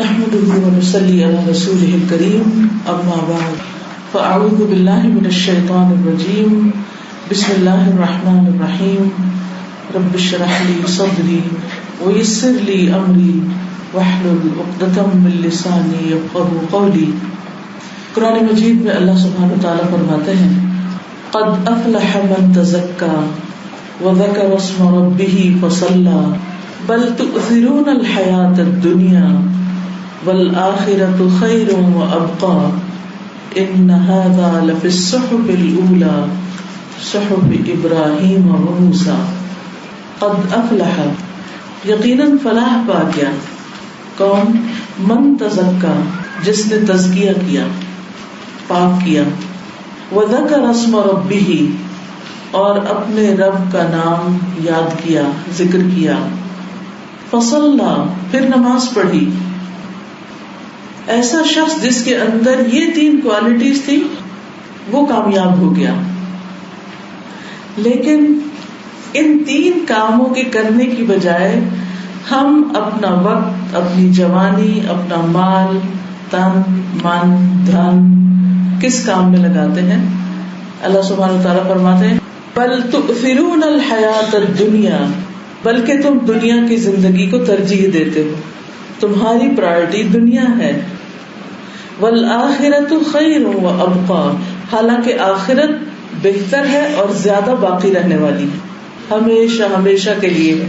نحمده ونصلي على رسوله الكريم أما بعد فأعوذ بالله من الشيطان الرجيم بسم الله الرحمن الرحيم رب اشرح لي صدري ويسر لي أمري واحلل عقدة من لساني يفقهوا قولي. قرآن مجید میں اللہ سبحانہ وتعالیٰ فرماتے ہیں قد افلح من تزكى وذكر اسم ربه فصلى بل تؤثرون الحياة الدنيا والآخرة خير وأبقى إن هذا لفي الصحف الأولى صحف إبراهيم وموسى. قد افلح یقیناً فلاح پا گیا کون؟ من تزکا جس نے تزکیہ کیا، پاک کیا، وذکر اسم ربہ اور اپنے رب کا نام یاد کیا، ذکر کیا، فصلی پھر نماز پڑھی. ایسا شخص جس کے اندر یہ 3 کوالٹیز تھی وہ کامیاب ہو گیا. لیکن ان 3 کاموں کے کرنے کی بجائے ہم اپنا وقت، اپنی جوانی، اپنا مال، تن، من، دھن کس کام میں لگاتے ہیں؟ اللہ سبحانہ وتعالیٰ فرماتے ہیں بل تؤثرون الحیات الدنیا، بلکہ تم دنیا کی زندگی کو ترجیح دیتے ہو، تمہاری پرائرٹی دنیا ہے. والآخرۃ خیر وابقی، حالانکہ آخرت بہتر ہے اور زیادہ باقی رہنے والی ہے، ہمیشہ ہمیشہ کے لیے ہے.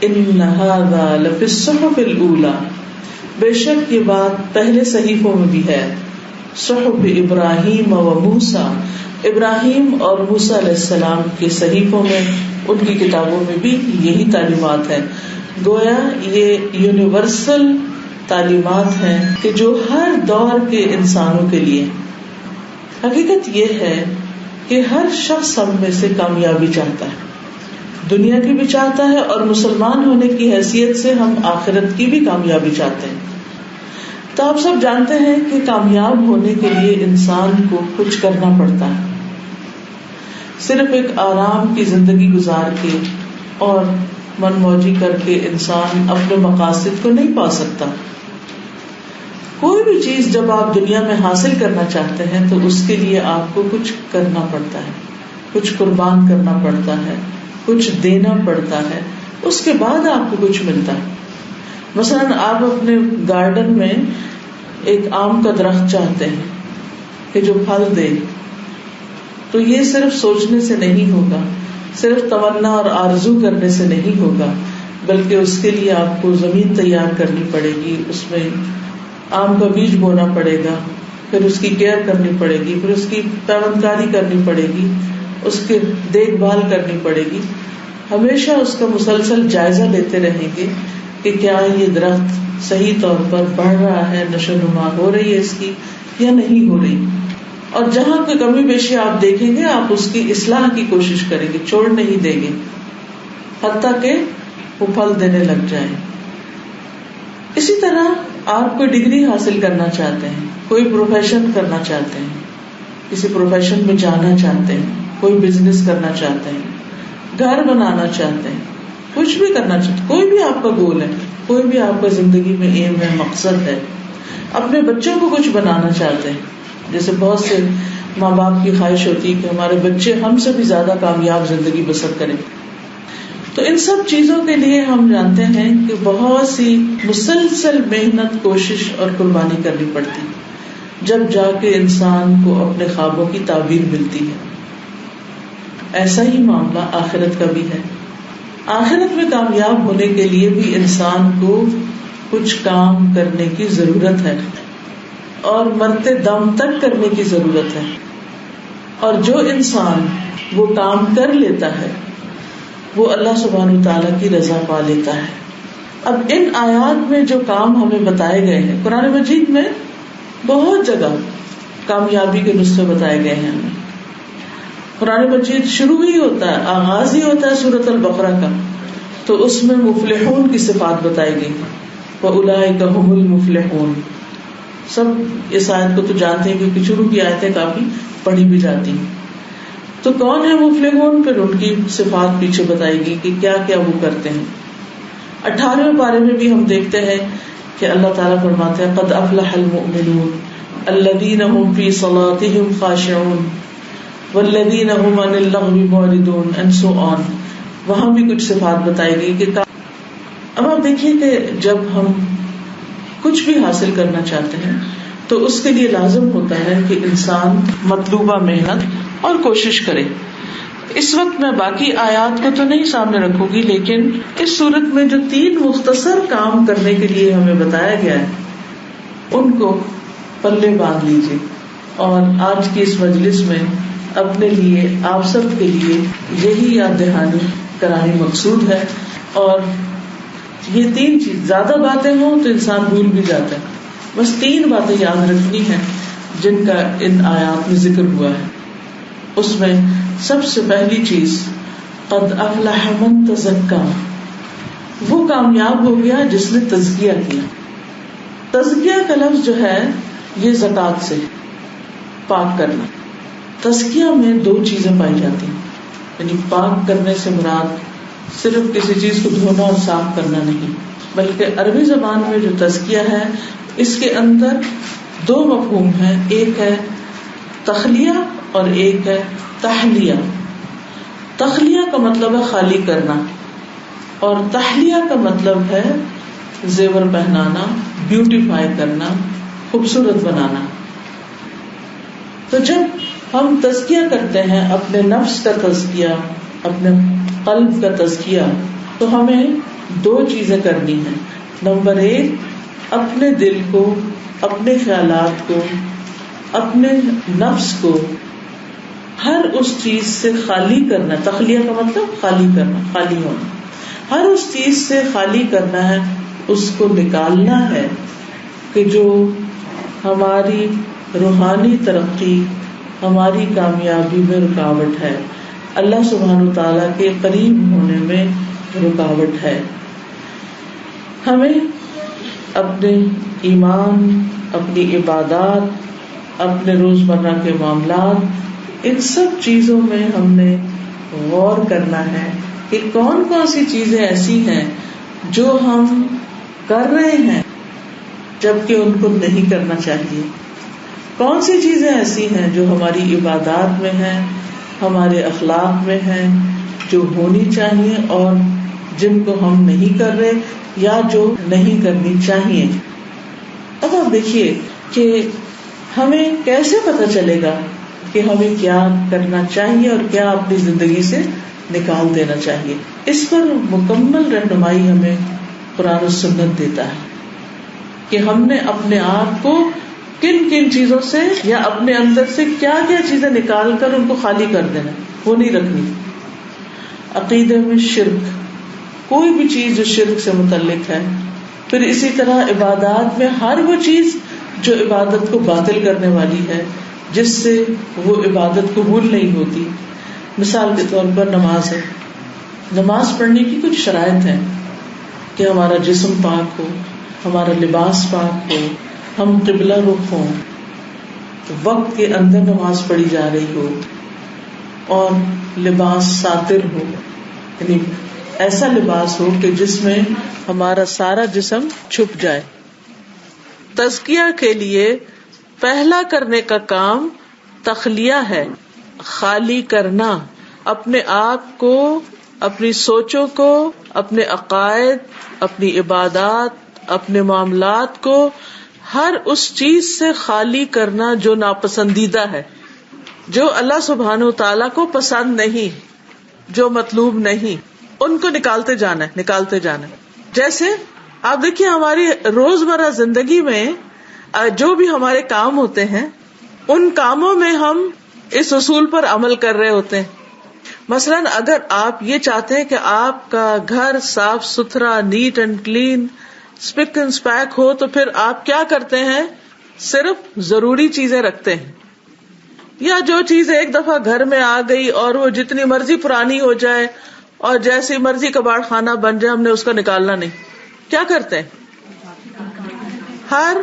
ان ھذا لفی الصحف الاولی، بے شک یہ بات پہلے صحیفوں میں بھی ہے. صحف ابراہیم و موسیٰ، ابراہیم اور موسیٰ علیہ السلام کے صحیفوں میں، ان کی کتابوں میں بھی یہی تعلیمات ہیں. گویا یہ یونیورسل تعلیمات ہیں کہ جو ہر دور کے انسانوں کے لیے. حقیقت یہ ہے کہ ہر شخص ہم میں سے کامیابی چاہتا ہے، دنیا کی بھی چاہتا ہے، اور مسلمان ہونے کی حیثیت سے ہم آخرت کی بھی کامیابی چاہتے ہیں. تو آپ سب جانتے ہیں کہ کامیاب ہونے کے لیے انسان کو کچھ کرنا پڑتا ہے. صرف ایک آرام کی زندگی گزار کے اور من موجی کر کے انسان اپنے مقاصد کو نہیں پا سکتا. کوئی بھی چیز جب آپ دنیا میں حاصل کرنا چاہتے ہیں تو اس کے لیے آپ کو کچھ کرنا پڑتا ہے، کچھ قربان کرنا پڑتا ہے، کچھ دینا پڑتا ہے، اس کے بعد آپ کو کچھ ملتا ہے. مثلاً آپ اپنے گارڈن میں ایک آم کا درخت چاہتے ہیں کہ جو پھل دے، تو یہ صرف سوچنے سے نہیں ہوگا، صرف تمنا اور آرزو کرنے سے نہیں ہوگا، بلکہ اس کے لیے آپ کو زمین تیار کرنی پڑے گی، اس میں آم کا بیج بونا پڑے گا، پھر اس کی کیئر کرنی پڑے گی، پھر اس کی پیوندکاری کرنی پڑے گی، اس کی دیکھ بھال کرنی پڑے گی. ہمیشہ اس کا مسلسل جائزہ لیتے رہیں گے کہ کیا یہ درخت صحیح طور پر بڑھ رہا ہے، نشو و نما ہو رہی ہے اس کی یا نہیں ہو رہی. اور جہاں کوئی کمی بیشی آپ دیکھیں گے آپ اس کی اصلاح کی کوشش کریں گے، چھوڑ نہیں دیں گے حتیٰ کہ وہ پھل دینے لگ جائیں. اسی طرح آپ کوئی ڈگری حاصل کرنا چاہتے ہیں، کوئی پروفیشن کرنا چاہتے ہیں، کسی پروفیشن میں جانا چاہتے ہیں، کوئی بزنس کرنا چاہتے ہیں، گھر بنانا چاہتے ہیں، کچھ بھی کرنا چاہتے ہیں، کوئی بھی آپ کا گول ہے، کوئی بھی آپ کا زندگی میں ایم ہے، مقصد ہے. اپنے بچوں کو کچھ بنانا چاہتے ہیں، جیسے بہت سے ماں باپ کی خواہش ہوتی ہے کہ ہمارے بچے ہم سے بھی زیادہ کامیاب زندگی بسر کریں. تو ان سب چیزوں کے لیے ہم جانتے ہیں کہ بہت سی مسلسل محنت، کوشش اور قربانی کرنی پڑتی، جب جا کے انسان کو اپنے خوابوں کی تعبیر ملتی ہے. ایسا ہی معاملہ آخرت کا بھی ہے. آخرت میں کامیاب ہونے کے لیے بھی انسان کو کچھ کام کرنے کی ضرورت ہے، اور مرتے دم تک کرنے کی ضرورت ہے. اور جو انسان وہ کام کر لیتا ہے وہ اللہ سبحانہ تعالیٰ کی رضا پا لیتا ہے. اب ان آیات میں جو کام ہمیں بتائے گئے ہیں، قرآن مجید میں بہت جگہ کامیابی کے نسخے بتائے گئے ہیں. ہمیں قرآن مجید شروع ہی ہوتا ہے، آغاز ہی ہوتا ہے سورۃ البقرہ کا، تو اس میں مفلحون کی صفات بتائی گئی، وَأُولَئِكَ هُمُ الْمُفْلِحُونَ. سب اس آیت کو تو جانتے ہیں کیونکہ شروع کی آیتیں کافی پڑھی بھی جاتی ہیں. تو کون ہے مفلحون؟ پھر ان کی صفات پیچھے بتائے گی کہ کیا کیا وہ کرتے ہیں. 18ویں پارے میں بھی ہم دیکھتے ہیں کہ اللہ تعالیٰ فرماتے ہیں قد افلح المؤمنون الذین هم فی صلاتهم خاشعون والذین هم عن اللغو معرضون and so on. وہاں بھی کچھ صفات بتائی گئی کہ اب آپ دیکھیے کہ جب ہم کچھ بھی حاصل کرنا چاہتے ہیں تو اس کے لیے لازم ہوتا ہے کہ انسان مطلوبہ محنت اور کوشش کرے. اس وقت میں باقی آیات کو تو نہیں سامنے رکھوں گی، لیکن اس صورت میں جو 3 مختصر کام کرنے کے لیے ہمیں بتایا گیا ہے ان کو پلے باندھ لیجیے. اور آج کی اس مجلس میں اپنے لیے، آپ سب کے لیے یہی یاد دہانی کرانی مقصود ہے. اور یہ 3 چیز، زیادہ باتیں ہوں تو انسان بھول بھی جاتا ہے، بس 3 باتیں یاد رکھنی ہیں جن کا ان آیات میں ذکر ہوا ہے. اس میں سب سے پہلی چیز قد افلح من تزکا، وہ کامیاب ہو گیا جس نے تزکیہ کیا. تزکیہ کا لفظ جو ہے یہ زکوٰۃ سے پاک کرنا. تزکیہ میں 2 چیزیں پائی جاتی ہیں، یعنی پاک کرنے سے مراد صرف کسی چیز کو دھونا اور صاف کرنا نہیں، بلکہ عربی زبان میں جو تزکیہ ہے اس کے اندر 2 مفہوم ہیں، ایک ہے تخلیہ اور ایک ہے تحلیہ. تخلیہ کا مطلب ہے خالی کرنا، اور تحلیہ کا مطلب ہے زیور پہنانا، بیوٹیفائی کرنا، خوبصورت بنانا. تو جب ہم تزکیہ کرتے ہیں، اپنے نفس کا تزکیہ، اپنے قلب کا تزکیہ، تو ہمیں 2 چیزیں کرنی ہیں. نمبر 1، اپنے دل کو، اپنے خیالات کو، اپنے نفس کو ہر اس چیز سے خالی کرنا. تخلیہ کا مطلب خالی کرنا، خالی ہونا. ہر اس چیز سے خالی کرنا ہے، اس کو نکالنا ہے کہ جو ہماری روحانی ترقی، ہماری کامیابی میں رکاوٹ ہے، اللہ سبحانہ تعالیٰ کے قریب ہونے میں رکاوٹ ہے. ہمیں اپنے ایمان، اپنی عبادات، اپنے روزمرہ کے معاملات، ان سب چیزوں میں ہم نے غور کرنا ہے کہ کون کون سی چیزیں ایسی ہیں جو ہم کر رہے ہیں جبکہ ان کو نہیں کرنا چاہیے. کون سی چیزیں ایسی ہیں جو ہماری عبادات میں ہیں، ہمارے اخلاق میں ہیں، جو ہونی چاہیے اور جن کو ہم نہیں کر رہے یا جو نہیں کرنی چاہیے. اب آپ دیکھیے کہ ہمیں کیسے پتہ چلے گا کہ ہمیں کیا کرنا چاہیے اور کیا اپنی زندگی سے نکال دینا چاہیے. اس پر مکمل رہنمائی ہمیں قرآن و سنت دیتا ہے کہ ہم نے اپنے آپ کو کن کن چیزوں سے یا اپنے اندر سے کیا کیا چیزیں نکال کر ان کو خالی کر دینا، وہ نہیں رکھنی. عقیدے میں شرک، کوئی بھی چیز جو شرک سے متعلق ہے. پھر اسی طرح عبادات میں ہر وہ چیز جو عبادت کو باطل کرنے والی ہے، جس سے وہ عبادت قبول نہیں ہوتی. مثال کے طور پر نماز ہے. نماز پڑھنے کی کچھ شرائط ہیں کہ ہمارا جسم پاک ہو، ہمارا لباس پاک ہو، ہم قبلہ رخ ہوں، وقت کے اندر نماز پڑھی جا رہی ہو، اور لباس ساتر ہو، یعنی ایسا لباس ہو کہ جس میں ہمارا سارا جسم چھپ جائے. تزکیہ کے لیے پہلا کرنے کا کام تخلیہ ہے، خالی کرنا. اپنے آپ کو، اپنی سوچوں کو، اپنے عقائد، اپنی عبادات، اپنے معاملات کو ہر اس چیز سے خالی کرنا جو ناپسندیدہ ہے، جو اللہ سبحانہ تعالیٰ کو پسند نہیں، جو مطلوب نہیں، ان کو نکالتے جانا ہے، نکالتے جانا ہے. جیسے آپ دیکھیے ہماری روزمرہ زندگی میں جو بھی ہمارے کام ہوتے ہیں، ان کاموں میں ہم اس اصول پر عمل کر رہے ہوتے ہیں. مثلاً اگر آپ یہ چاہتے ہیں کہ آپ کا گھر صاف ستھرا، neat and clean, spick and speak ہو، تو پھر آپ کیا کرتے ہیں؟ صرف ضروری چیزیں رکھتے ہیں، یا جو چیز ایک دفعہ گھر میں آ گئی اور وہ جتنی مرضی پرانی ہو جائے اور جیسی مرضی کباڑ خانہ بن جائے، ہم نے اس کا نکالنا نہیں. کیا کرتے ہیں؟ ہر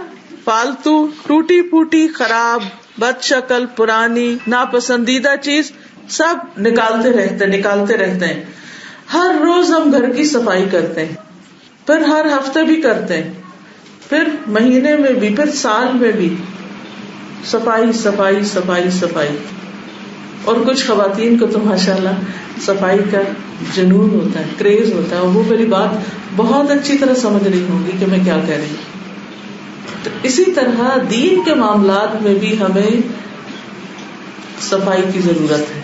فالتو، ٹوٹی پھوٹی، خراب، بد شکل، پرانی، ناپسندیدہ چیز سب نکالتے رہتے ہیں. ہر روز ہم گھر کی صفائی کرتے ہیں، پھر ہر ہفتے بھی کرتے ہیں، پھر مہینے میں بھی، پھر سال میں بھی صفائی صفائی صفائی صفائی. اور کچھ خواتین کو تو ماشاءاللہ صفائی کا جنون ہوتا ہے، کریز ہوتا ہے، اور وہ میری بات بہت اچھی طرح سمجھ رہی ہوں گی کہ میں کیا کہہ رہی ہوں. تو اسی طرح دین کے معاملات میں بھی ہمیں صفائی کی ضرورت ہے،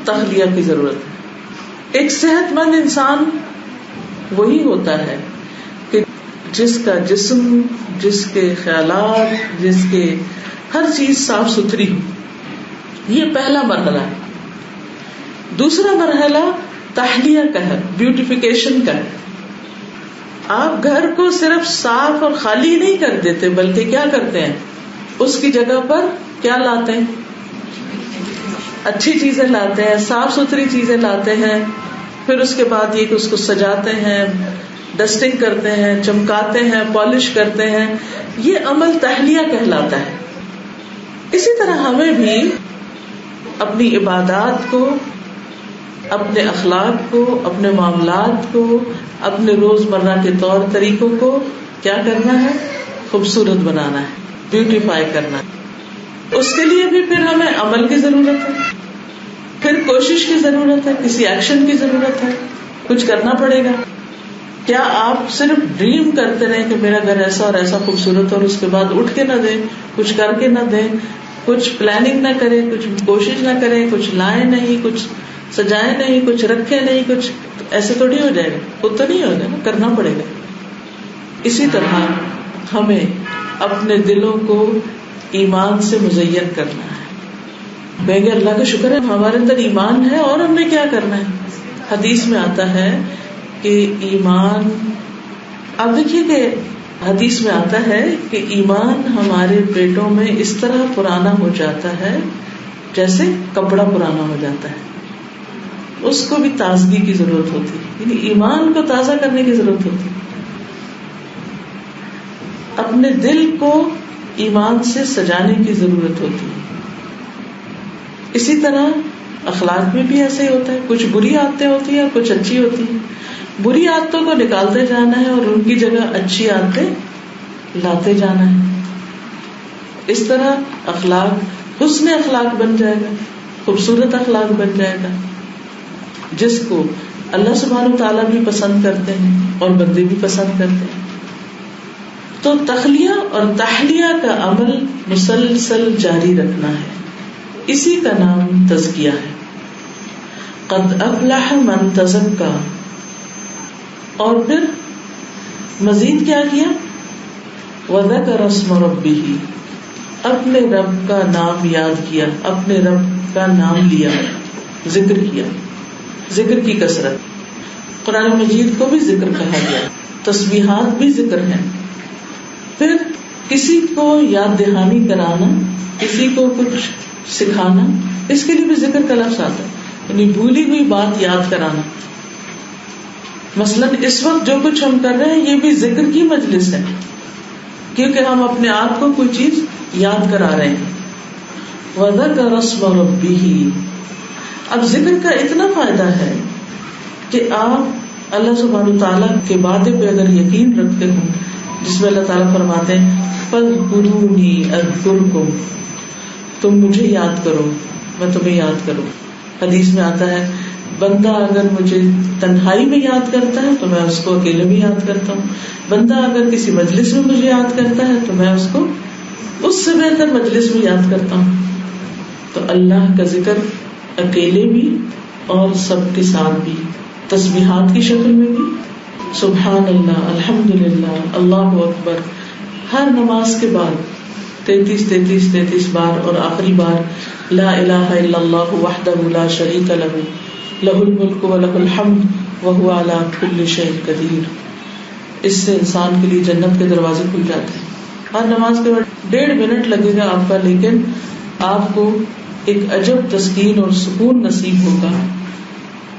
تخلیہ کی ضرورت ہے. ایک صحت مند انسان وہی ہوتا ہے کہ جس کا جسم، جس کے خیالات، جس کے ہر چیز صاف ستھری ہو. یہ پہلا مرحلہ ہے. دوسرا مرحلہ تحلیہ کا ہے، بیوٹیفیکیشن کا ہے. آپ گھر کو صرف صاف اور خالی نہیں کر دیتے، بلکہ کیا کرتے ہیں، اس کی جگہ پر کیا لاتے ہیں، اچھی چیزیں لاتے ہیں، صاف ستھری چیزیں لاتے ہیں. پھر اس کے بعد یہ کہ اس کو سجاتے ہیں، ڈسٹنگ کرتے ہیں، چمکاتے ہیں، پالش کرتے ہیں. یہ عمل تحلیہ کہلاتا ہے. اسی طرح ہمیں بھی اپنی عبادات کو، اپنے اخلاق کو، اپنے معاملات کو، اپنے روزمرہ کے طور طریقوں کو کیا کرنا ہے، خوبصورت بنانا ہے، بیوٹیفائی کرنا ہے. اس کے لیے بھی پھر ہمیں عمل کی ضرورت ہے، پھر کوشش کی ضرورت ہے، کسی ایکشن کی ضرورت ہے، کچھ کرنا پڑے گا. کیا آپ صرف ڈریم کرتے رہیں کہ میرا گھر ایسا اور ایسا خوبصورت، اور اس کے بعد اٹھ کے نہ دیں، کچھ کر کے نہ دیں، کچھ پلاننگ نہ کریں، کچھ کوشش نہ کریں، کچھ لائیں نہیں، کچھ سجائیں نہیں، کچھ رکھے نہیں، کچھ ایسے تو نہیں ہو جائے گا. وہ تو نہیں ہوگا نا، کرنا پڑے گا. اسی طرح ہمیں اپنے دلوں کو ایمان سے مزین کرنا ہے. بھائی اللہ کا شکر ہے ہمارے اندر ایمان ہے، اور ہم نے کیا کرنا ہے. حدیث میں آتا ہے کہ ایمان، آپ دیکھیے کہ حدیث میں آتا ہے کہ ایمان ہمارے پیٹوں میں اس طرح پرانا ہو جاتا ہے جیسے کپڑا پرانا ہو جاتا ہے. اس کو بھی تازگی کی ضرورت ہوتی ہے، یعنی ایمان کو تازہ کرنے کی ضرورت ہوتی ہے. اپنے دل کو ایمان سے سجانے کی ضرورت ہوتی ہے. اسی طرح اخلاق میں بھی ایسے ہی ہوتا ہے. کچھ بری عادتیں ہوتی ہیں اور کچھ اچھی ہوتی ہیں. بری عادتوں کو نکالتے جانا ہے اور ان کی جگہ اچھی عادتیں لاتے جانا ہے. اس طرح اخلاق حسن اخلاق بن جائے گا، خوبصورت اخلاق بن جائے گا، جس کو اللہ سبحانہ تعالیٰ بھی پسند کرتے ہیں اور بندے بھی پسند کرتے ہیں. تو تخلیہ اور تحلیہ کا عمل مسلسل جاری رکھنا ہے. اسی کا نام تزکیہ ہے. قد افلح من تزکا. اور پھر مزید کیا کیا، وذکر اسم ربہ، اپنے رب کا نام یاد کیا، اپنے رب کا نام لیا، ذکر کیا. ذکر کی کثرت. قرآن مجید کو بھی ذکر کہا گیا، تسبیحات بھی ذکر ہیں. پھر کسی کو یاد دہانی کرانا، کسی کو کچھ سکھانا، اس کے لیے بھی ذکر کا لفظ آتا ہے، یعنی بھولی ہوئی بات یاد کرانا. مثلاً اس وقت جو کچھ ہم کر رہے ہیں یہ بھی ذکر کی مجلس ہے، کیونکہ ہم اپنے آپ کو کوئی چیز یاد کرا رہے ہیں. وذکر اسم ربہ. اب ذکر کا اتنا فائدہ ہے کہ آپ اللہ سبحانہ تعالیٰ کے وعدے پہ اگر یقین رکھتے ہوں، جس میں اللہ تعالیٰ فرماتے ہیں فاذکرونی اذکرکم، تم مجھے یاد کرو میں تمہیں یاد کروں. حدیث میں آتا ہے بندہ اگر مجھے تنہائی میں یاد کرتا ہے تو میں اس کو اکیلے میں یاد کرتا ہوں، بندہ اگر کسی مجلس میں مجھے یاد کرتا ہے تو میں اس کو اس سے بہتر مجلس میں یاد کرتا ہوں. تو اللہ کا ذکر اکیلے بھی اور سب کے ساتھ بھی، تسبیحات کی شکل میں بھی، سبحان اللہ، الحمدللہ، اللہ اکبر، ہر نماز کے بعد 33 بار، اور آخری بار لا الہ الا اللہ وحدہ لا شریک لہ لہ الملک ولہ الحمد وہو علی کل شیء قدیر. اس سے انسان کے لیے جنت کے دروازے کھل جاتے ہیں. ہر نماز کے بعد 1.5 منٹ لگے گا آپ کا، لیکن آپ کو ایک عجب تسکین اور سکون نصیب ہوگا.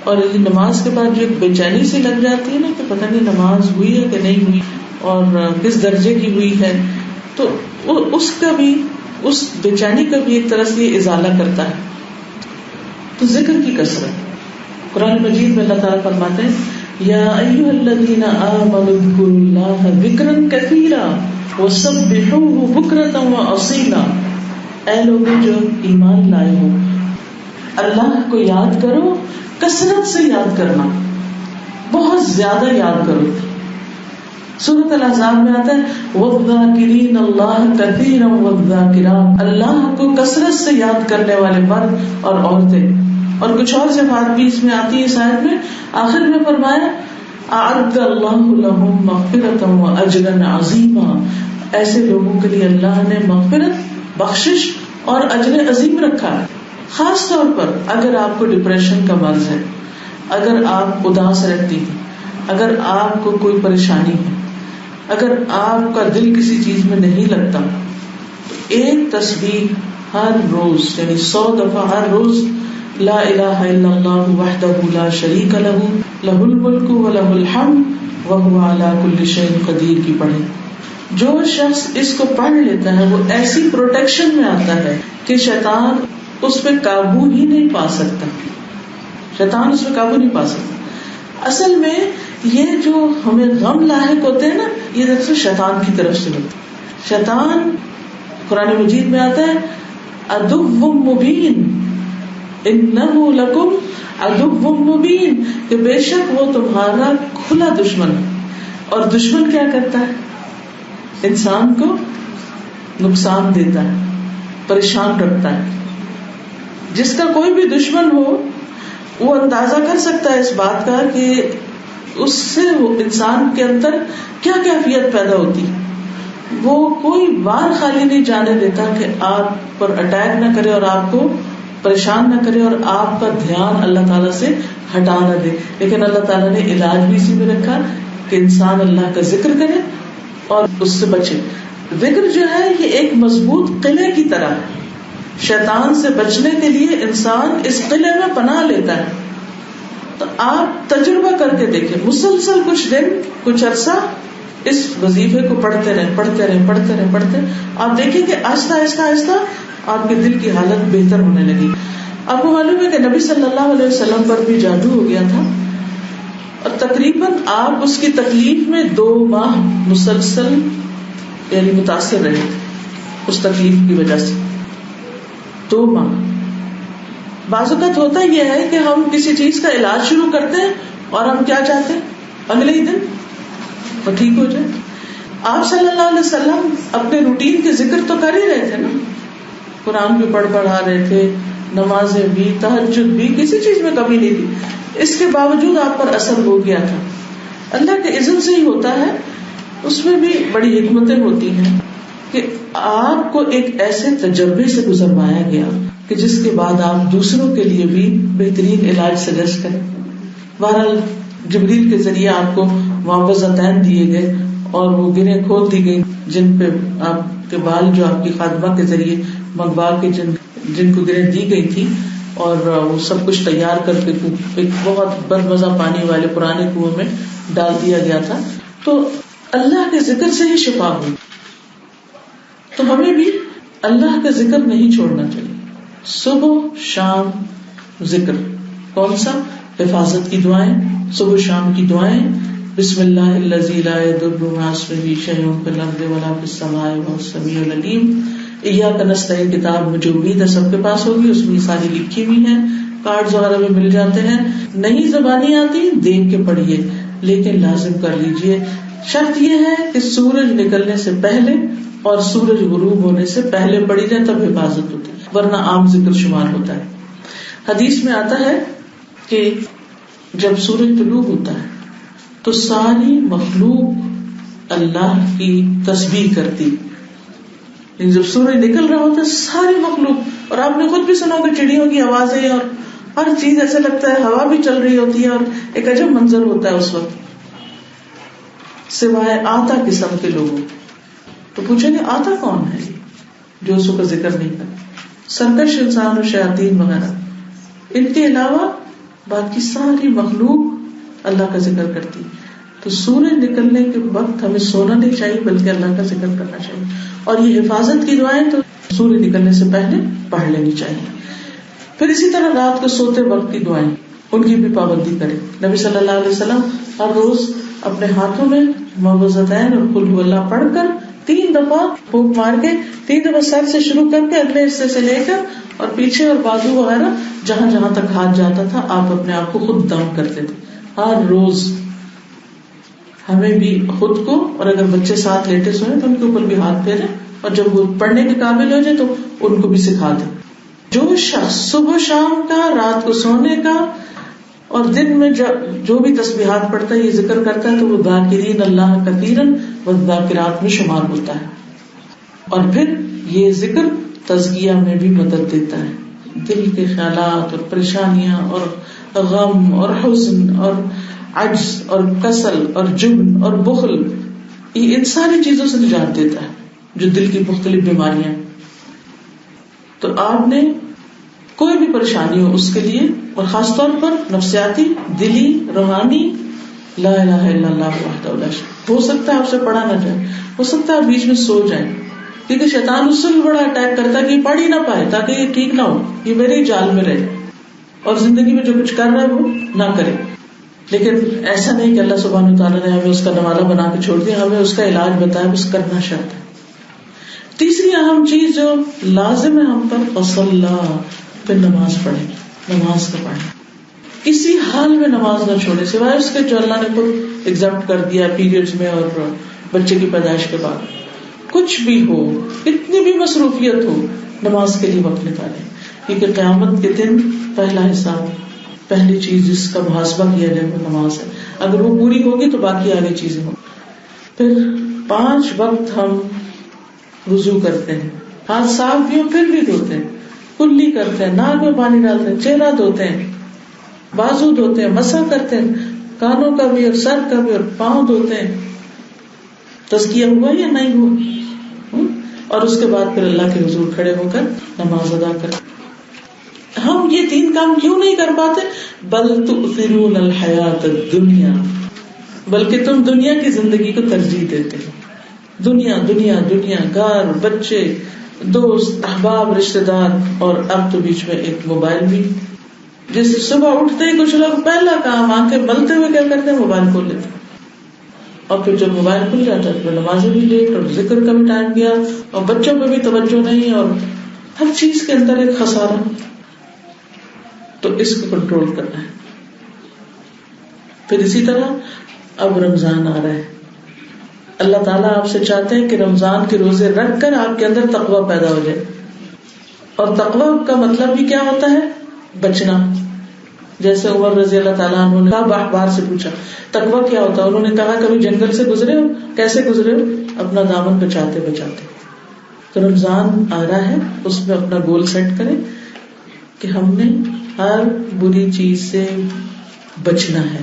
اور نماز کے بعد جو ایک بے چینی سی لگ جاتی ہے نا کہ پتہ نہیں نماز ہوئی ہے کہ نہیں ہوئی اور کس درجے کی ہوئی ہے، تو اس کا بھی، اس بے چینی کا بھی ایک طرح سے ازالہ کرتا ہے. تو ذکر کی کثرت. قرآن مجید میں اللہ تعالیٰ فرماتے ہیں یا ایھا الذین آمنوا اذکروا اللہ ذکرا کثیرا وسبحوہ بکرۃ واصیلا. اے لوگوں جو ایمان لائے ہو، اللہ کو یاد کرو، کثرت سے یاد کرنا، بہت زیادہ یاد کرو. سورۃ الاحزاب میں آتا ہے والذاکرین اللہ کثیرا والذاکرات، اللہ کو کثرت سے یاد کرنے والے مرد اور عورتیں. اور کچھ اور صفات بھی اس میں آتی ہے. اس آیت میں آخر میں فرمایا اعد اللہ لہم مغفرۃ واجرا عظیما، ایسے لوگوں کے لیے اللہ نے مغفرت، بخشش اور اجر عظیم رکھا ہے. خاص طور پر اگر آپ کو ڈپریشن کا مرض ہے، اگر آپ اداس رہتی ہیں، اگر آپ کو کوئی پریشانی ہے، اگر آپ کا دل کسی چیز میں نہیں لگتا، تو ایک تسبیح ہر روز یعنی 100 دفعہ ہر روز لا الہ الا اللہ وحدہ لا شریک لہ لہ الملک ولہ الحمد وہو علی کل شیء قدیر کی پڑھیں. جو شخص اس کو پڑھ لیتا ہے وہ ایسی پروٹیکشن میں آتا ہے کہ شیطان اس پہ قابو ہی نہیں پا سکتا. شیطان اس پہ قابو نہیں پا سکتا. اصل میں یہ جو ہمیں غم لاحق ہوتے ہیں نا، یہ دراصل شیطان کی طرف سے ہوتا ہے. شیطان قرآن مجید میں آتا ہے عدو مبین انہ لکم عدو مبین، کہ بے شک وہ تمہارا کھلا دشمن ہے. اور دشمن کیا کرتا ہے؟ انسان کو نقصان دیتا ہے، پریشان رکھتا ہے. جس کا کوئی بھی دشمن ہو وہ اندازہ کر سکتا ہے اس بات کا کہ اس سے وہ انسان کے اندر کیا کیفیت پیدا ہوتی. وہ کوئی بار خالی نہیں جانے دیتا کہ آپ پر اٹیک نہ کرے اور آپ کو پریشان نہ کرے اور آپ کا دھیان اللہ تعالیٰ سے ہٹا نہ دے. لیکن اللہ تعالیٰ نے علاج بھی اسی میں رکھا کہ انسان اللہ کا ذکر کرے اور اس سے بچے. ذکر جو ہے یہ ایک مضبوط قلعے کی طرح ہے. شیطان سے بچنے کے لیے انسان اس قلعے میں پناہ لیتا ہے. تو آپ تجربہ کر کے دیکھیں، مسلسل کچھ دن کچھ عرصہ اس وظیفے کو پڑھتے رہیں، آپ دیکھیں کہ آہستہ آہستہ آہستہ آپ کے دل کی حالت بہتر ہونے لگی. آپ کو معلوم ہے کہ نبی صلی اللہ علیہ وسلم پر بھی جادو ہو گیا تھا اور تقریباً آپ اس کی تکلیف میں 2 ماہ مسلسل یعنی متاثر رہے اس تکلیف کی وجہ سے. 2 ماہ. بعض اوقات ہوتا یہ ہے کہ ہم کسی چیز کا علاج شروع کرتے ہیں اور ہم کیا چاہتے ہیں اگلے ہی دن وہ ٹھیک ہو جائے. آپ صلی اللہ علیہ وسلم اپنے روٹین کے ذکر تو کر ہی رہے تھے نا، قرآن بھی پڑھ آ رہے تھے، نمازیں بھی، تہجد بھی، کسی چیز میں کمی نہیں تھی. اس کے باوجود آپ پر اثر ہو گیا تھا. اللہ کے اذن سے ہی ہوتا ہے. اس میں بھی بڑی حکمتیں ہوتی ہیں کہ آپ کو ایک ایسے تجربے سے گزروایا گیا کہ جس کے بعد آپ دوسروں کے لیے بھی بہترین علاج سجیسٹ کریں. بہرحال جبریل کے ذریعے آپ کو معوذتین دیے گئے اور وہ گرہیں کھول دی گئی جن پہ آپ کے بال جو آپ کی خادمہ کے ذریعے منگوا کے جن کو گرہیں دی گئی تھی، اور وہ سب کچھ تیار کر کے ایک بہت بدمزہ پانی والے پرانے کنویں میں ڈال دیا گیا تھا. تو اللہ کے ذکر سے ہی شفا ہوئی. تو ہمیں بھی اللہ کا ذکر نہیں چھوڑنا چاہیے. صبح شام ذکر. کون سا؟ حفاظت کی دعائیں، صبح شام کی دعائیں. بسم اللہ الذی لا یضر مع اسمہ شیء فی الارض ولا فی السماء وهو السمیع العلیم. ایاک نستعین کتاب مجھے امید ہے سب کے پاس ہوگی، اس میں ساری لکھی ہوئی ہیں، کارڈز وغیرہ میں مل جاتے ہیں. نہیں زبانی آتی دیکھ کے پڑھیے لیکن لازم کر لیجئے. شرط یہ ہے کہ سورج نکلنے سے پہلے اور سورج غروب ہونے سے پہلے پڑھی جائے تب حفاظت ہوتی ہے، ورنہ عام ذکر شمار ہوتا ہے. حدیث میں آتا ہے کہ جب سورج طلوع ہوتا ہے تو ساری مخلوق اللہ کی تسبیح کرتی. جب سورج نکل رہا ہوتا ہے ساری مخلوق، اور آپ نے خود بھی سنا ہوگا چڑیوں کی آوازیں اور ہر چیز ایسا لگتا ہے ہوا بھی چل رہی ہوتی ہے اور ایک عجب منظر ہوتا ہے اس وقت، سوائے آتا قسم کے لوگوں. تو پوچھیں گے آتا کون ہے جو اس کا ذکر نہیں کرتا؟ سرکش انسان اور شیاطین وغیرہ. ان کے علاوہ باقی ساری مخلوق اللہ کا ذکر کرتی. تو سورج نکلنے کے وقت ہمیں سونا نہیں چاہیے بلکہ اللہ کا ذکر کرنا چاہیے. اور یہ حفاظت کی دعائیں تو سورج نکلنے سے پہلے پڑھ لینی چاہیے. پھر اسی طرح رات کو سوتے وقت کی دعائیں ان کی بھی پابندی کریں. نبی صلی اللہ علیہ وسلم ہر روز اپنے ہاتھوں میں معوذتین اور قل هو اللہ پڑھ کر 3 دفعہ پھونک مار کے 3 دفعہ سر سے شروع کر کے اگلے حصے سے لے کر اور پیچھے اور بازو وغیرہ جہاں جہاں تک ہاتھ جاتا تھا آپ اپنے آپ کو خود دم کرتے تھے ہر روز. ہمیں بھی خود کو، اور اگر بچے ساتھ لیٹے سوئے تو ان کے اوپر بھی ہاتھ پھیرے، اور جب وہ پڑھنے کے قابل ہو جائے تو ان کو بھی سکھا دیں. جو شخص صبح شام کا، رات کو سونے کا اور دن میں جو بھی تسبیحات پڑھتا ہے، یہ ذکر کرتا ہے، تو وہ ذاکرین اللہ کثیرا والذاکرات میں شمار ہوتا ہے. اور پھر یہ ذکر تزکیہ میں بھی مدد دیتا ہے. دل کے خیالات اور پریشانیاں اور غم اور حزن اور عجز اور کسل اور جبن اور بخل، یہ ان ساری چیزوں سے نجات دیتا ہے جو دل کی مختلف بیماریاں. تو آپ نے کوئی بھی پریشانی ہو اس کے لیے، اور خاص طور پر نفسیاتی، دلی، روحانی، لا الہ الا اللہ وحدہ لا شریک. ہو سکتا ہے آپ سے پڑھا نہ جائے، ہو سکتا ہے آپ بیچ میں سو جائیں، کیونکہ شیطان اس سے بھی بڑا اٹیک کرتا ہے کہ یہ پڑھ ہی نہ پائے تاکہ یہ ٹھیک نہ ہو، یہ میرے ہی جال میں رہے اور زندگی میں جو کچھ کر رہا ہے وہ نہ کرے. لیکن ایسا نہیں کہ اللہ سبحانہ وتعالیٰ نے ہمیں اس کا نوالا بنا کے چھوڑ دیا، ہمیں اس کا علاج بتایا، بس کرنا چاہتا ہے. تیسری اہم چیز جو لازم ہے ہم پر، فصلا، پھر نماز پڑھیں. نماز کا پڑھیں، کسی حال میں نماز نہ چھوڑے سوائے اس کے جو اللہ نے خود ایگزامپٹ کر دیا پیریڈز میں اور بچے کی پیدائش کے بعد. کچھ بھی ہو، کتنی بھی مصروفیت ہو، نماز کے لیے وقت نکالیں، کیونکہ قیامت کے دن پہلا حساب، پہلی چیز جس کا محاسبہ کیا جائے وہ نماز ہے. اگر وہ پوری ہوگی تو باقی آگے چیزیں ہوں. پھر 5 وقت ہم وضو کرتے ہیں، ہاتھ صاف بھی ہو پھر بھی دھوتے ہیں، کلی کرتے ہیں، ناک میں پانی ڈالتے ہیں، چہرہ دھوتے ہیں، بازو دھوتے ہیں، مسح کرتے ہیں، کانوں کا بھی اور سر کا بھی اور پاؤں دھوتے ہیں. تزکیہ ہوا یا نہیں ہوا؟ اور اس کے بعد پھر اللہ کے حضور کھڑے ہو کر نماز ادا کرتے. ہم یہ 3 کام کیوں نہیں کر پاتے؟ بل تؤثرون الحیات الدنیا، بلکہ تم دنیا کی زندگی کو ترجیح دیتے ہو. دنیا دنیا دنیا، گھر، بچے، دوست، احباب، رشتہ دار، اور اب تو بیچ میں ایک موبائل بھی. جس صبح اٹھتے ہی کچھ لوگ پہلا کام آنکھیں ملتے ہوئے کیا کرتے ہیں؟ موبائل کھول لیتے ہیں، اور پھر جب موبائل کھل جاتا ہے تو نمازیں بھی لیٹ اور ذکر کا بھی ٹائم گیا اور بچوں پہ بھی توجہ نہیں اور ہر چیز کے اندر ایک خسارہ. تو اس کو کنٹرول کرنا ہے. پھر اسی طرح اب رمضان آ رہا ہے، اللہ تعالیٰ آپ سے چاہتے ہیں کہ رمضان کے روزے رکھ کر آپ کے اندر تقویٰ پیدا ہو جائے. اور تقویٰ کا مطلب بھی کیا ہوتا ہے؟ بچنا. جیسے عمر رضی اللہ تعالیٰ عنہ نے باہر سے پوچھا تقویٰ کیا ہوتا ہے، انہوں نے کہا کبھی جنگل سے گزرے ہو؟ کیسے گزرے ہو؟ اپنا دامن بچاتے بچاتے. تو رمضان آ رہا ہے، اس میں اپنا گول سیٹ کریں کہ ہم نے ہر بری چیز سے بچنا ہے.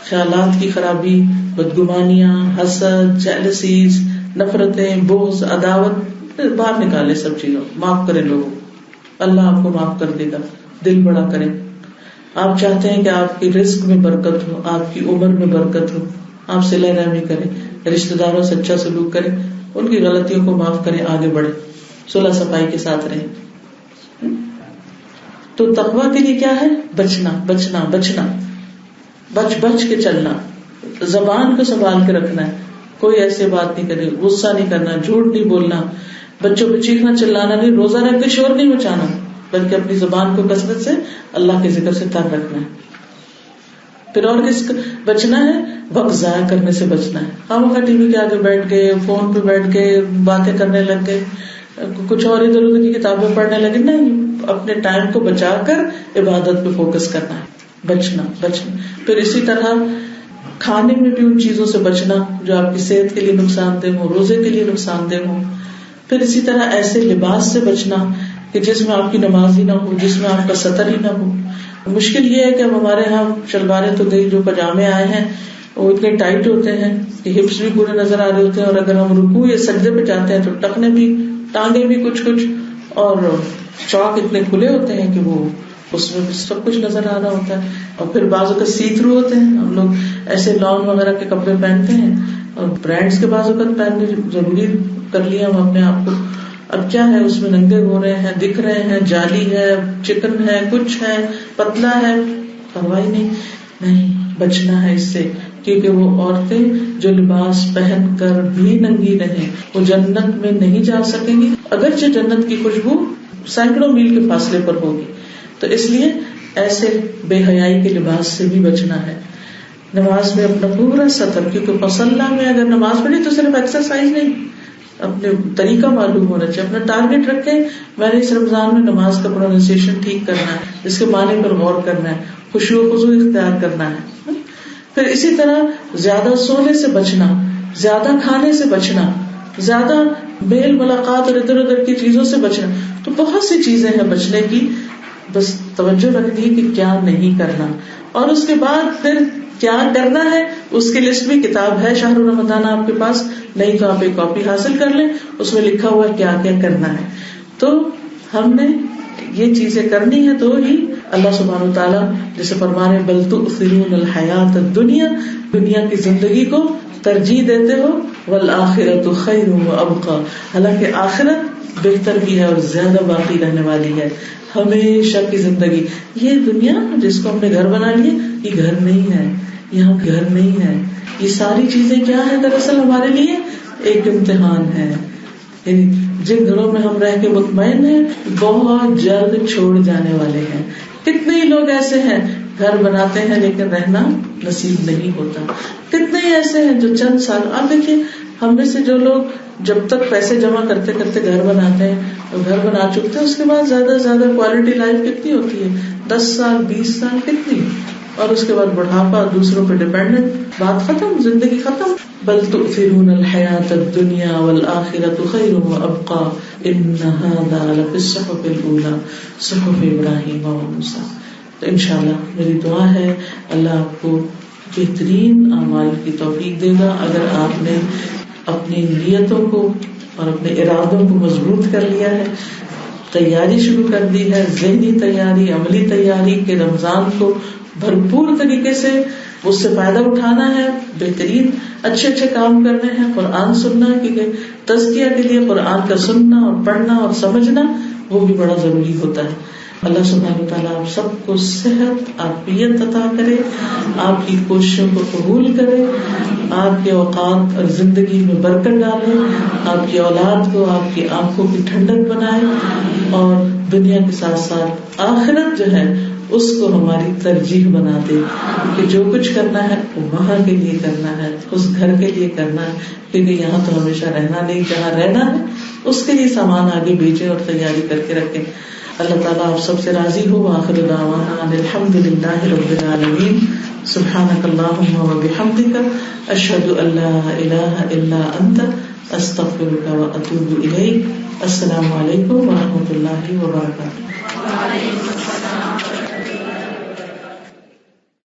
خیالات کی خرابی، بدگمانیاں، حسد، جیلسیز، نفرتیں، بغض، عداوت، باہر نکالے سب چیزوں. معاف کریں لوگوں، اللہ آپ کو معاف کر دے گا. دل بڑا کریں. آپ چاہتے ہیں کہ آپ کی رزق میں برکت ہو، آپ کی عمر میں برکت ہو، آپ صلہ رحمی کریں، رشتہ داروں سے اچھا سلوک کریں، ان کی غلطیوں کو معاف کریں، آگے بڑھیں، صلح صفائی کے ساتھ رہیں. تو تقویٰ کے لیے کیا ہے؟ بچنا بچنا بچنا، بچ بچ کے چلنا. زبان کو سنبھال کے رکھنا ہے، کوئی ایسی بات نہیں کرے، غصہ نہیں کرنا، جھوٹ نہیں بولنا، بچوں پہ چیخنا چلانا نہیں، روزہ رکھ کے شور نہیں مچانا، بلکہ اپنی زبان کو کثرت سے اللہ کے ذکر سے تر رکھنا ہے. پھر اور کس بچنا ہے؟ وقت ضائع کرنے سے بچنا ہے. خامخواہ ٹی وی کے آگے بیٹھ گئے، فون پہ بیٹھ گئے، باتیں کرنے لگ گئے، کچھ اور ادھر ادھر کی کتابیں پڑھنے لگے. نہیں، اپنے ٹائم کو بچا کر عبادت پہ فوکس کرنا ہے. بچنا بچنا. پھر اسی طرح کھانے میں بھی ان چیزوں سے بچنا جو آپ کی صحت کے لیے نقصان دہ ہو، روزے کے لیے نقصان دہ ہو. پھر اسی طرح ایسے لباس سے بچنا کہ جس میں آپ کی نماز ہی نہ ہو، جس میں آپ کا سطر ہی نہ ہو. مشکل یہ ہے کہ اب ہمارے یہاں شلواریں تو گئی، جو پاجامے آئے ہیں وہ اتنے ٹائٹ ہوتے ہیں کہ ہپس بھی پورے نظر آ رہے ہوتے ہیں، اور اگر ہم رکوع یا سجدے پہ جاتے ہیں تو ٹخنے بھی، ٹانگیں بھی کچھ کچھ، اور چوک اتنے کھلے ہوتے ہیں کہ وہ اس میں سب کچھ نظر آ رہا ہوتا ہے. اور پھر بعض اوقات سی تھرو ہوتے ہیں، ہم لوگ ایسے لان وغیرہ کے کپڑے پہنتے ہیں اور برانڈس کے بعض اوقات پہننے ضروری کر لیا ہم اپنے آپ کو. اب کیا ہے، اس میں ننگے ہو رہے ہیں، دکھ رہے ہیں، جالی ہے، چکن ہے، کچھ ہے، پتلا ہے، پرواہ نہیں. بچنا ہے اس سے، کیونکہ وہ عورتیں جو لباس پہن کر بھی ننگی رہیں وہ جنت میں نہیں جا سکیں گی، اگرچہ جنت کی خوشبو سینکڑوں میل کے فاصلے پر ہوگی. تو اس لیے ایسے بے حیائی کے لباس سے بھی بچنا ہے. نماز میں اپنا پورا سطر، کیونکہ مصلی میں اگر نماز پڑھی تو صرف ایکسرسائز نہیں، اپنے طریقہ معلوم ہونا چاہیے. اپنا ٹارگیٹ رکھے، میں نے اس رمضان میں نماز کا پروننسیشن ٹھیک کرنا ہے، اس کے معنی پر غور کرنا ہے، خشوع و خضوع اختیار کرنا ہے. پھر اسی طرح زیادہ سونے سے بچنا، زیادہ کھانے سے بچنا، زیادہ میل ملاقات اور ادھر ادھر کی چیزوں سے بچنا. تو بہت سی چیزیں ہیں بچنے کی، بس توجہ رکھنی ہے کہ کیا نہیں کرنا. اور اس کے بعد پھر کیا کرنا ہے اس کی لسٹ بھی کتاب ہے شہر رمضان آپ کے پاس، نہیں تو آپ ایک کاپی حاصل کر لیں، اس میں لکھا ہوا ہے کیا کیا کرنا ہے. تو ہم نے یہ چیزیں کرنی ہے تو ہی اللہ سبحانہ و تعالیٰ جیسے فرمانے بل تؤثرون الحیات الدنیا، دنیا کی زندگی کو ترجیح دیتے ہو، والآخرۃ خیر وابقی، حالانکہ آخرت بہتر بھی ہے اور زیادہ باقی رہنے والی ہے، ہمیشہ کی زندگی. یہ دنیا جس کو ہم نے گھر بنا لیا، یہ گھر نہیں ہے، یہاں گھر نہیں ہے. یہ ساری چیزیں کیا ہے دراصل ہمارے لیے ایک امتحان ہے. یعنی جن گھروں میں ہم رہ کے مطمئن ہیں بہت جلد چھوڑ جانے والے ہیں. کتنے ہی لوگ ایسے ہیں گھر بناتے ہیں لیکن رہنا نصیب نہیں ہوتا. کتنے ہی ایسے ہیں جو چند سال، آپ دیکھیے ہم میں سے جو لوگ جب تک پیسے جمع کرتے کرتے گھر بناتے ہیں اور گھر بنا چکتے ہیں، اس کے بعد زیادہ سے زیادہ کوالٹی لائف کتنی ہوتی ہے؟ 10 سال 20 سال کتنی، اور اس کے بعد بڑھاپا، دوسروں پہ ڈیپینڈنٹ، بات ختم، زندگی ختم. بل تؤثرون الحیات الدنیا والآخرۃ خیر وابقی ان ھذا لفی الصحف الاولی صحف ابراہیم وموسیٰ. تو انشاءاللہ میری دعا ہے اللہ آپ کو بہترین اعمال کی توفیق دے گا اگر آپ نے اپنی نیتوں کو اور اپنے ارادوں کو مضبوط کر لیا ہے، تیاری شروع کر دی ہے، ذہنی تیاری، عملی تیاری کہ رمضان کو بھرپور طریقے سے اس سے فائدہ اٹھانا ہے، بہترین اچھے کام کرنے ہیں، قرآن سننا، کیونکہ تزکیہ کے لیے قرآن کا سننا اور پڑھنا اور سمجھنا وہ بھی بڑا ضروری ہوتا ہے. اللہ سبحانہ وتعالیٰ آپ سب کو صحت عافیت عطا کرے، آپ کی کوششوں کو قبول کرے، آپ کے اوقات اور زندگی میں برکت ڈالے، آپ کی اولاد کو آپ کی آنکھوں کی ٹھنڈک بنائے، اور دنیا کے ساتھ ساتھ آخرت جو ہے اس کو ہماری ترجیح بنا دے کہ جو کچھ کرنا ہے وہاں کے لیے کرنا ہے، اس گھر کے لیے کرنا ہے، کیونکہ یہاں تو ہمیشہ رہنا نہیں، جہاں رہنا ہے اس کے لیے سامان آگے بھیجیں اور تیاری کر کے رکھیں. اللہ تعالیٰ آپ سب سے راضی ہو. آخر دعوانا الحمد للہ رب العالمین. سبحانک اللہم وبحمدک، اشہد ان لا الہ الا انت، استغفرک واتوب الیک. السلام علیکم ورحمۃ اللہ وبرکاتہ.